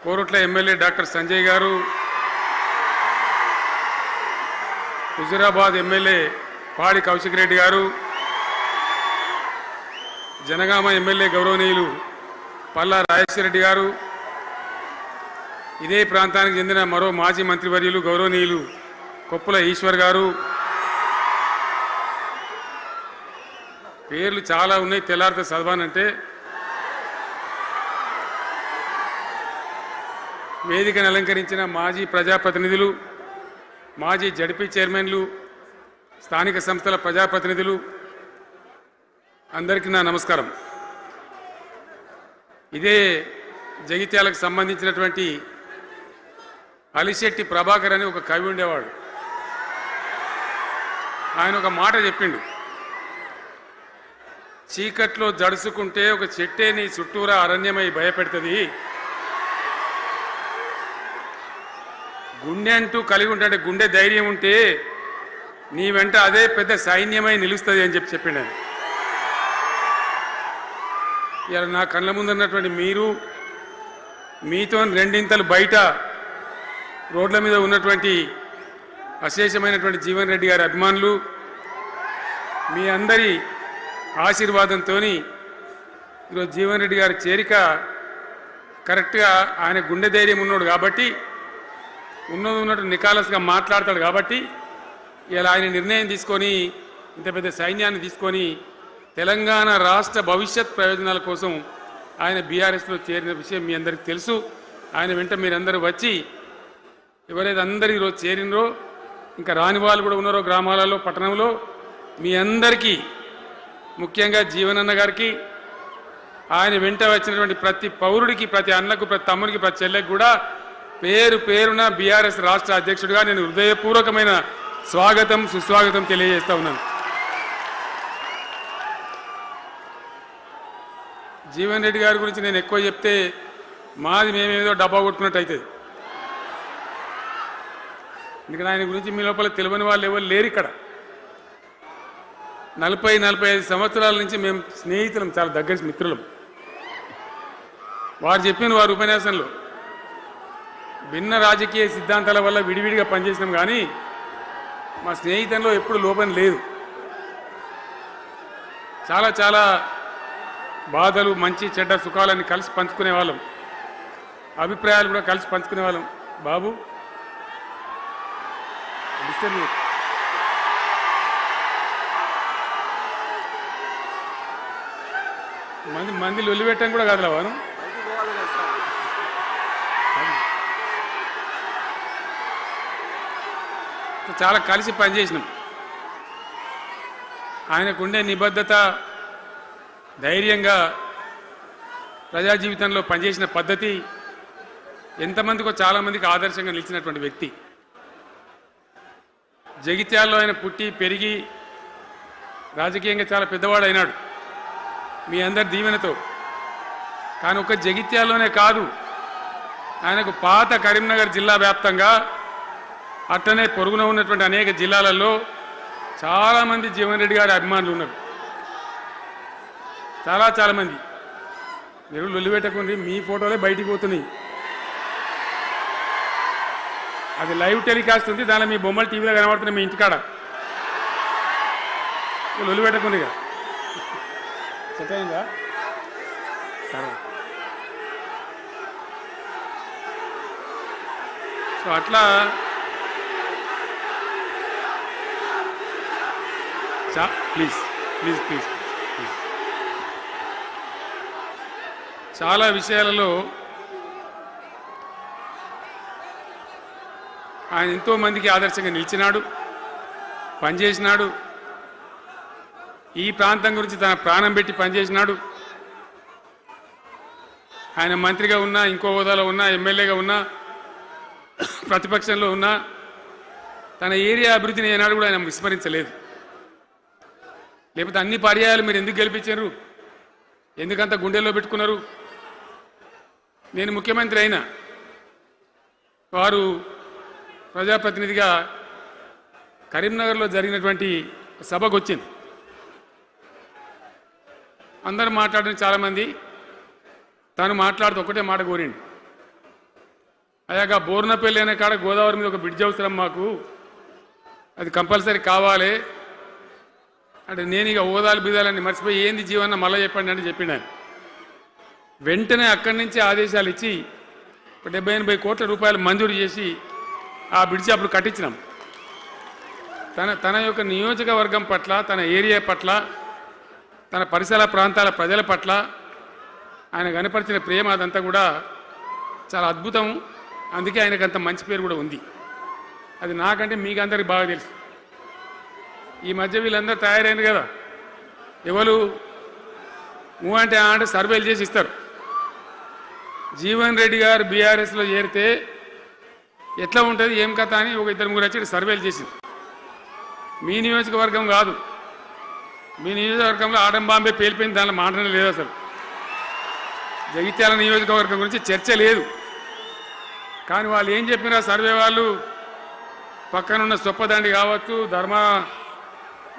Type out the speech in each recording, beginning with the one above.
Korutla MLA doctor Sanjay గారు, Huzurabad MLA పాడి కౌశిక్ రెడ్డి గారు, జనగామ ఎమ్మెల్యే గౌరవనీయులు పల్లా రాజేశ్వర రెడ్డి గారు, ఇదే ప్రాంతానికి చెందిన మరో మాజీ మంత్రివర్యులు గౌరవనీయులు కొప్పుల ఈశ్వర్ గారు, పేర్లు చాలా ఉన్నాయి, తెల్లారితో చదవానంటే. వేదికను అలంకరించిన మాజీ ప్రజాప్రతినిధులు, మాజీ జడ్పీ చైర్మన్లు, స్థానిక సంస్థల ప్రజాప్రతినిధులు, అందరికీ నా నమస్కారం. ఇదే జగిత్యాలకు సంబంధించినటువంటి అలిశెట్టి ప్రభాకర్ అని ఒక కవి ఉండేవాడు. ఆయన ఒక మాట చెప్పిండు, చీకట్లో జడుసుకుంటే ఒక చెట్టే నీ చుట్టూరా అరణ్యమై భయపెడుతుంది, గుండె అంటూ కలిగి ఉంటే, గుండె ధైర్యం ఉంటే నీ వెంట అదే పెద్ద సైన్యమై నిలుస్తుంది అని చెప్పిండు ఆయన. ఇలా నా కళ్ళ ముందున్నటువంటి మీరు, మీతో రెండింతలు బయట రోడ్ల మీద ఉన్నటువంటి అశేషమైనటువంటి జీవన్ రెడ్డి గారి అభిమానులు, మీ అందరి ఆశీర్వాదంతో ఈరోజు జీవన్ రెడ్డి గారి చేరిక కరెక్ట్గా ఆయన గుండె ధైర్యం ఉన్నాడు కాబట్టి, ఉన్నట్టు నికాలస్గా మాట్లాడతాడు కాబట్టి ఇలా ఆయన నిర్ణయం తీసుకొని ఇంత పెద్ద సైన్యాన్ని తీసుకొని తెలంగాణ రాష్ట్ర భవిష్యత్ ప్రయోజనాల కోసం ఆయన బీఆర్ఎస్లో చేరిన విషయం మీ అందరికీ తెలుసు. ఆయన వెంట మీరందరూ వచ్చి ఎవరైతే అందరూ ఈరోజు చేరినరో, ఇంకా రాని వాళ్ళు కూడా ఉన్నారో గ్రామాలలో, పట్టణంలో, మీ అందరికీ ముఖ్యంగా జీవనన్న గారికి, ఆయన వెంట వచ్చినటువంటి ప్రతి పౌరుడికి, ప్రతి అన్నకు, ప్రతి తమ్ముడికి, ప్రతి చెల్లెకి కూడా పేరు పేరున బీఆర్ఎస్ రాష్ట్ర అధ్యక్షుడిగా నేను హృదయపూర్వకమైన స్వాగతం, సుస్వాగతం తెలియజేస్తా ఉన్నాను. జీవన్ రెడ్డి గారి గురించి నేను ఎక్కువ చెప్తే మాది మేమేదో డబ్బా కొట్టుకున్నట్టు అవుతుంది. ఎందుకంటే ఆయన గురించి మీ లోపల తెలియని వాళ్ళు ఎవరు లేరు ఇక్కడ. 40-45 సంవత్సరాల నుంచి మేము స్నేహితులం, చాలా దగ్గర మిత్రులం. వారు చెప్పిన వారి ఉపన్యాసంలో భిన్న రాజకీయ సిద్ధాంతాల వల్ల విడివిడిగా పనిచేసినాం, కానీ మా స్నేహితంలో ఎప్పుడు లోపం లేదు. చాలా చాలా బాధలు, మంచి చెడ్డ సుఖాలన్నీ కలిసి పంచుకునే వాళ్ళం, అభిప్రాయాలు కూడా కలిసి పంచుకునే వాళ్ళం. బాబు మంది లొల్లి పెట్టడం కూడా కాదురా వారు. చాలా కలిసి పనిచేసినాం. ఆయనకుండే నిబద్ధత, ధైర్యంగా ప్రజా జీవితంలో పనిచేసిన పద్ధతి ఎంతమందికో చాలామందికి ఆదర్శంగా నిలిచినటువంటి వ్యక్తి. జగిత్యాల్లో ఆయన పుట్టి పెరిగి రాజకీయంగా చాలా పెద్దవాడైనాడు మీ అందరి దీవెనతో. కానీ ఒక జగిత్యాల్లోనే కాదు, ఆయనకు పాత కరీంనగర్ జిల్లా వ్యాప్తంగా, అట్టనే పొరుగున ఉన్నటువంటి అనేక జిల్లాలలో చాలామంది జీవన్ రెడ్డి గారి అభిమానులు ఉన్నారు. చాలా మంది. మీరు లొల్లి పెట్టకుండి, మీ ఫోటోలే బయటికి పోతున్నాయి. అది లైవ్ టెలికాస్ట్ ఉంది, దానిలో మీ బొమ్మలు టీవీలో కనబడుతున్నాయి మీ ఇంటికాడ. లొల్లి పెట్టకుంది ఇక సెట్ అయిందా? సో అట్లా ప్లీజ్ ప్లీజ్ ప్లీజ్ ప్లీజ్ చాలా విషయాలలో ఆయన ఎంతో మందికి ఆదర్శంగా నిలిచినాడు, పనిచేసినాడు. ఈ ప్రాంతం గురించి తన ప్రాణం పెట్టి పనిచేసినాడు. ఆయన మంత్రిగా ఉన్నా, ఇంకో హోదాలో ఉన్నా, ఎమ్మెల్యేగా ఉన్నా, ప్రతిపక్షంలో ఉన్నా, తన ఏరియా అభివృద్ధిని ఏనాడు కూడా ఆయన విస్మరించలేదు. లేకపోతే అన్ని పర్యాయాలు మీరు ఎందుకు గెలిపించారు, ఎందుకంత గుండెల్లో పెట్టుకున్నారు? నేను ముఖ్యమంత్రి అయినా, వారు ప్రజాప్రతినిధిగా కరీంనగర్లో జరిగినటువంటి సభకు వచ్చింది. అందరూ మాట్లాడిన చాలామంది, తాను మాట్లాడుతూ ఒకటే మాట కోరిండు, అయ్యాక బోర్నపల్లి అనే కాడ గోదావరి మీద ఒక బ్రిడ్జ్ అవసరం మాకు, అది కంపల్సరీ కావాలి అంటే నేను ఇక ఓదాలు బిదాలని మర్చిపోయి ఏంది జీవన్న మళ్ళీ చెప్పండి అంటే చెప్పిండు ఆయన. వెంటనే అక్కడి నుంచి ఆదేశాలు ఇచ్చి 70-80 కోట్ల రూపాయలు మంజూరు చేసి ఆ బ్రిడ్జి అప్పుడు కట్టించినాం. తన యొక్క నియోజకవర్గం పట్ల, తన ఏరియా పట్ల, తన పరిసర ప్రాంతాల ప్రజల పట్ల ఆయన కనపరిచిన ప్రేమ అదంతా కూడా చాలా అద్భుతం. అందుకే ఆయనకు అంత మంచి పేరు కూడా ఉంది. అది నాకంటే మీకు అందరికి బాగా తెలుసు. ఈ మధ్య వీళ్ళందరూ తయారైంది కదా, ఎవరు అంటే అంటే సర్వేలు చేసి ఇస్తారు. జీవన్ రెడ్డి గారు బీఆర్ఎస్లో చేరితే ఎట్లా ఉంటుంది ఏం కథ అని ఒక 2-3 వచ్చి సర్వేలు చేసింది. మీ నియోజకవర్గం కాదు, మీ నియోజకవర్గంలో ఆటం బాంబే పేలిపోయింది, దానిలో మాటనే లేదు. అసలు జగిత్యాల నియోజకవర్గం గురించి చర్చ లేదు. కానీ వాళ్ళు ఏం చెప్పినా సర్వే వాళ్ళు పక్కనున్న సొప్పదండి కావచ్చు,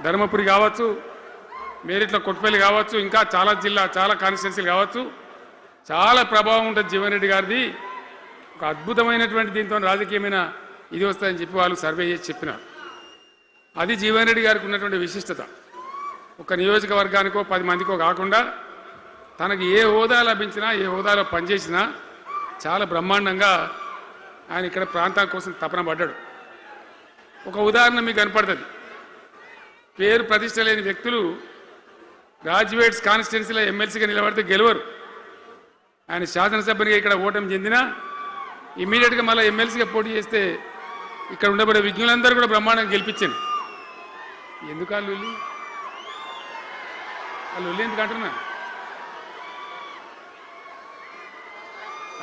ధర్మపురి కావచ్చు, మేరిట్ల కొట్టుపల్లి కావచ్చు, ఇంకా చాలా కాన్స్టిట్యున్సీలు కావచ్చు, చాలా ప్రభావం ఉంటుంది జీవన్ రెడ్డి గారిది. ఒక అద్భుతమైనటువంటి దీంతో రాజకీయమైన ఇది వస్తుందని చెప్పి వాళ్ళు సర్వే చేసి చెప్పినారు. అది జీవన్ రెడ్డి గారికి ఉన్నటువంటి విశిష్టత. ఒక నియోజకవర్గానికో 10 మందికో కాకుండా తనకు ఏ హోదా లభించినా, ఏ హోదాలో పనిచేసినా చాలా బ్రహ్మాండంగా ఆయన ఇక్కడ ప్రాంతం కోసం తపన పడ్డాడు. ఒక ఉదాహరణ మీకు కనపడుతుంది. పేరు ప్రతిష్ట లేని వ్యక్తులు గ్రాడ్యుయేట్స్ కాన్స్టిట్యున్సీలో ఎమ్మెల్సీగా నిలబడితే గెలవరు. ఆయన శాసనసభ్యునిగా ఇక్కడ ఓటమి చెందినా ఇమ్మీడియట్గా మళ్ళీ ఎమ్మెల్సీగా పోటీ చేస్తే ఇక్కడ ఉండబడే విజ్ఞులందరూ కూడా బ్రహ్మాండంగా గెలిపించాను. ఎందుకు వాళ్ళు ఎందుకు అంటున్నా?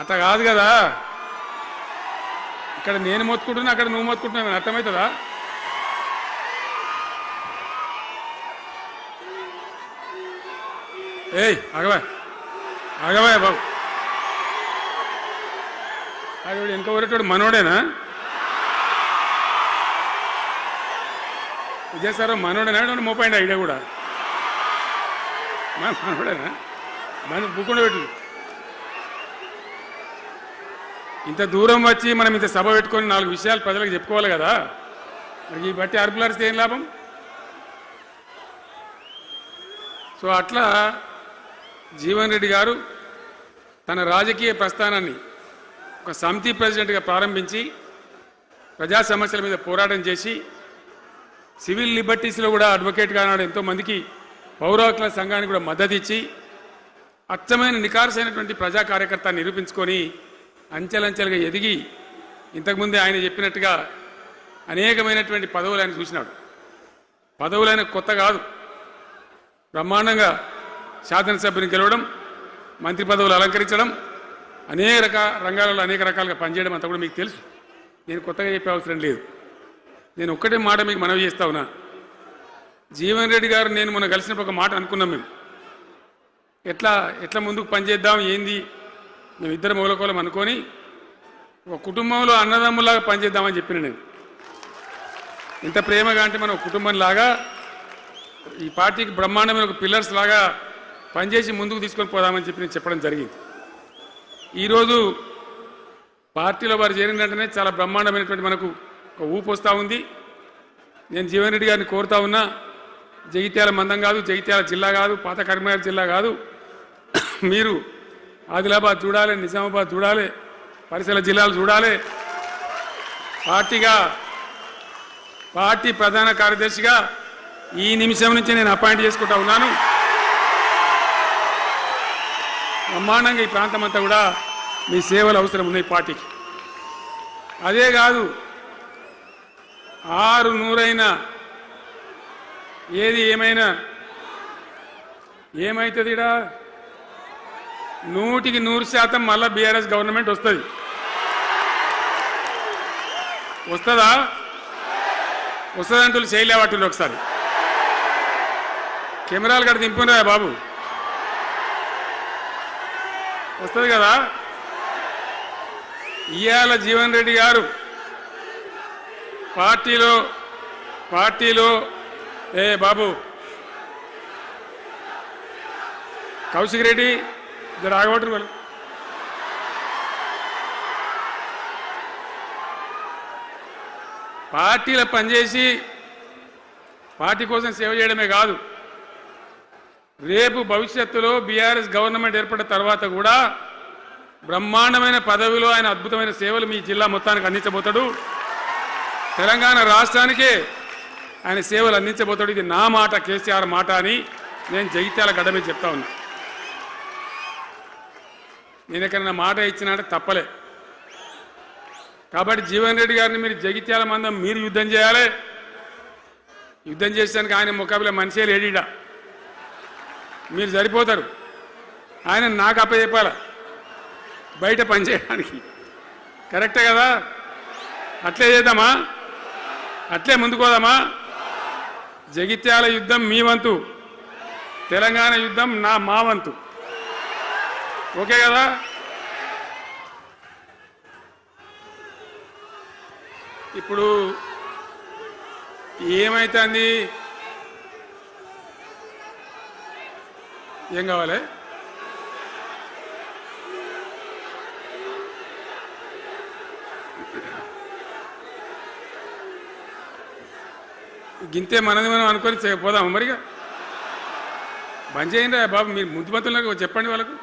అట్లా కాదు కదా, ఇక్కడ నేను మొత్తుకుంటున్నా, అక్కడ నువ్వు మొత్తుకుంటున్నావు, అర్థమవుతుందా? ఏయ్ ఆగవా బాబు, ఆవిడ వెనక ఊరేటోడు మనోడేనా? విజయసారా మనోడేనా? మోపాయింట్ ఐడియా కూడా మనోడేనా? బుక్కుండా పెట్టు. ఇంత దూరం వచ్చి మనం ఇంత సభ పెట్టుకొని 4 విషయాలు ప్రజలకు చెప్పుకోవాలి కదా. మరి ఈ బట్టి అరుపులారిస్తే ఏం లాభం? సో అట్లా జీవన్ రెడ్డి గారు తన రాజకీయ ప్రస్థానాన్ని ఒక సమితి ప్రెసిడెంట్గా ప్రారంభించి ప్రజా సమస్యల మీద పోరాటం చేసి సివిల్ లిబర్టీస్లో కూడా అడ్వకేట్గా నాడు ఎంతోమందికి పౌర హక్కుల సంఘానికి కూడా మద్దతు ఇచ్చి అచ్చమైన నికార్సైనటువంటి ప్రజా కార్యకర్త నిరూపించుకొని అంచెలంచెలుగా ఎదిగి ఇంతకుముందే ఆయన చెప్పినట్టుగా అనేకమైనటువంటి పదవులు ఆయన చూసినాడు. పదవులైన కొత్త కాదు, బ్రహ్మాండంగా శాసనసభ్యుని గెలవడం, మంత్రి పదవులు అలంకరించడం, అనేక రంగాలలో అనేక రకాలుగా పనిచేయడం అంతా కూడా మీకు తెలుసు. నేను కొత్తగా చెప్పే అవసరం లేదు. నేను ఒక్కటే మాట మీకు మనవి చేస్తా ఉన్నా. జీవన్ రెడ్డి గారు నేను మొన్న కలిసినప్పుడు ఒక మాట అనుకున్నాం. మేము ఎట్లా ముందుకు పనిచేద్దాం ఏంది, మేము ఇద్దరు మూలకోలం అనుకొని ఒక కుటుంబంలో అన్నదమ్ములాగా పనిచేద్దామని చెప్పిన నేను. ఇంత ప్రేమగా అంటే మనం కుటుంబంలాగా ఈ పార్టీకి బ్రహ్మాండమైన ఒక పిల్లర్స్ లాగా పనిచేసి ముందుకు తీసుకొని పోదామని చెప్పి నేను చెప్పడం జరిగింది. ఈరోజు పార్టీలో వారు చేరిన వెంటనే చాలా బ్రహ్మాండమైనటువంటి మనకు ఒక ఊపు వస్తూ ఉంది. నేను జీవన్ రెడ్డి గారిని కోరుతా ఉన్నా, జగిత్యాల మందం కాదు, జగిత్యాల జిల్లా కాదు, పాత కరీంనగర్ జిల్లా కాదు, మీరు ఆదిలాబాద్ చూడాలి, నిజామాబాద్ చూడాలి, పరిసర జిల్లాలు చూడాలి. పార్టీ ప్రధాన కార్యదర్శిగా ఈ నిమిషం నుంచి నేను అపాయింట్ చేసుకుంటా ఉన్నాను. బ్రహ్మాండంగా ఈ ప్రాంతం అంతా కూడా మీ సేవలు అవసరం ఉన్నాయి పార్టీకి. అదే కాదు, 600 ఏది ఏమైనా ఏమవుతుంది, 100% మళ్ళా బీఆర్ఎస్ గవర్నమెంట్ వస్తుంది. వస్తుందంటూ చేయలేవాటిలో ఒకసారి కెమెరాలు కడ దింపురా బాబు, వస్తుంది కదా. ఇవాళ జీవన్ రెడ్డి గారు పార్టీలో బాబు కౌశిక్ రెడ్డి జర ఆగబట్టరు వాళ్ళు. పార్టీలో పనిచేసి పార్టీ కోసం సేవ చేయడమే కాదు, రేపు భవిష్యత్తులో బీఆర్ఎస్ గవర్నమెంట్ ఏర్పడిన తర్వాత కూడా బ్రహ్మాండమైన పదవిలో ఆయన అద్భుతమైన సేవలు మీ జిల్లా మొత్తానికి అందించబోతాడు. తెలంగాణ రాష్ట్రానికే ఆయన సేవలు అందించబోతాడు. ఇది నా మాట, కేసీఆర్ మాట అని నేను జగిత్యాల గడ్డ మీద చెప్తా ఉన్నా. నేను ఎక్కడన్నా మాట ఇచ్చినంటే తప్పలే. కాబట్టి జీవన్ రెడ్డి గారిని మీరు జగిత్యాల మందం మీరు యుద్ధం చేయాలి. యుద్ధం చేసేదానికి ఆయన ముఖాబిలా మనిషే లేడీడా, మీరు సరిపోతారు. ఆయన నాకు అప్పచెప్పాల బయట పనిచేయడానికి. కరెక్టే కదా? అట్లే చేద్దామా? అట్లే ముందుకోదామా? జగిత్యాల యుద్ధం మీ వంతు, తెలంగాణ యుద్ధం మా వంతు. ఓకే కదా? ఇప్పుడు ఏమైతుంది? ఏం కావాలి? గింతే మనది మనం అనుకొని పోదాము. మరిగా బంద్ చేయండి బాబు, మీరు ముద్దుమంతులకు చెప్పండి వాళ్ళకు.